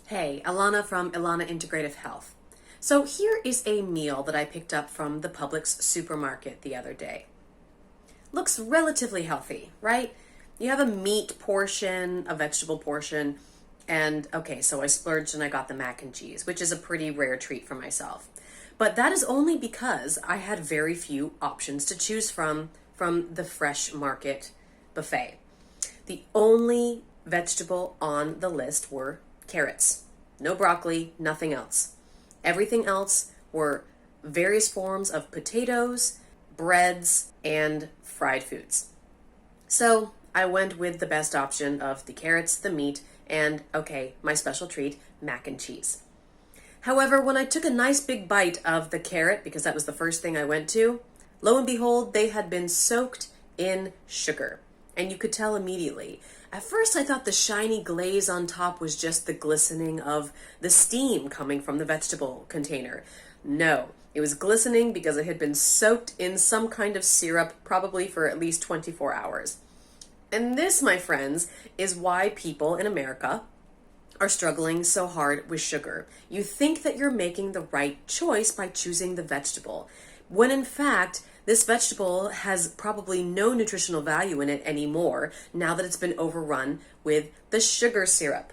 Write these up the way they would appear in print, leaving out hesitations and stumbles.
Hey, Alana from Ilana Integrative Health. So here is a meal that I picked up from the Publix supermarket the other day. Looks relatively healthy, right? You have a meat portion, a vegetable portion, and okay, so I splurged and I got the mac and cheese, which is a pretty rare treat for myself. But that is only because I had very few options to choose from the fresh market buffet. The only vegetable on the list were carrots. No broccoli, nothing else. Everything else were various forms of potatoes, breads, and fried foods. So I went with the best option of the carrots, the meat, and okay, my special treat, mac and cheese. However, when I took a nice big bite of the carrot, because that was the first thing I went to, lo and behold, they had been soaked in sugar. And you could tell immediately. At first, I thought the shiny glaze on top was just the glistening of the steam coming from the vegetable container. No, it was glistening because it had been soaked in some kind of syrup, probably for at least 24 hours. And this, my friends, is why people in America are struggling so hard with sugar. You think that you're making the right choice by choosing the vegetable, when in fact, this vegetable has probably no nutritional value in it anymore now that it's been overrun with the sugar syrup.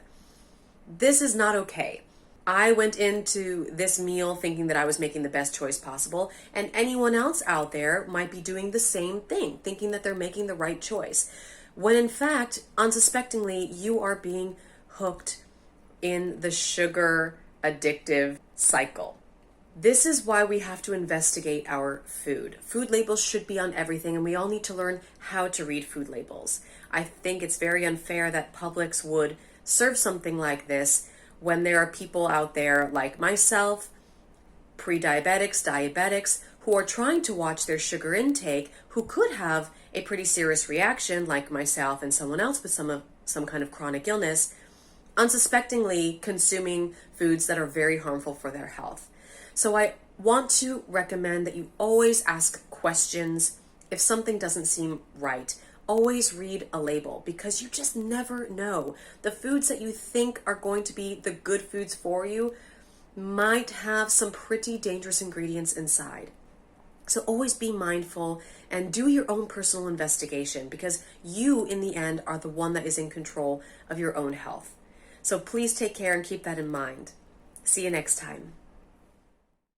This is not okay. I went into this meal thinking that I was making the best choice possible, and anyone else out there might be doing the same thing, thinking that they're making the right choice, when in fact, unsuspectingly, you are being hooked in the sugar addictive cycle. This is why we have to investigate our food. Food labels should be on everything, and we all need to learn how to read food labels. I think it's very unfair that Publix would serve something like this when there are people out there like myself, pre-diabetics, diabetics, who are trying to watch their sugar intake, who could have a pretty serious reaction, like myself and someone else with some kind of chronic illness, unsuspectingly consuming foods that are very harmful for their health. So I want to recommend that you always ask questions if something doesn't seem right. Always read a label, because you just never know. The foods that you think are going to be the good foods for you might have some pretty dangerous ingredients inside. So always be mindful and do your own personal investigation, because you, in the end, are the one that is in control of your own health. So please take care and keep that in mind. See you next time.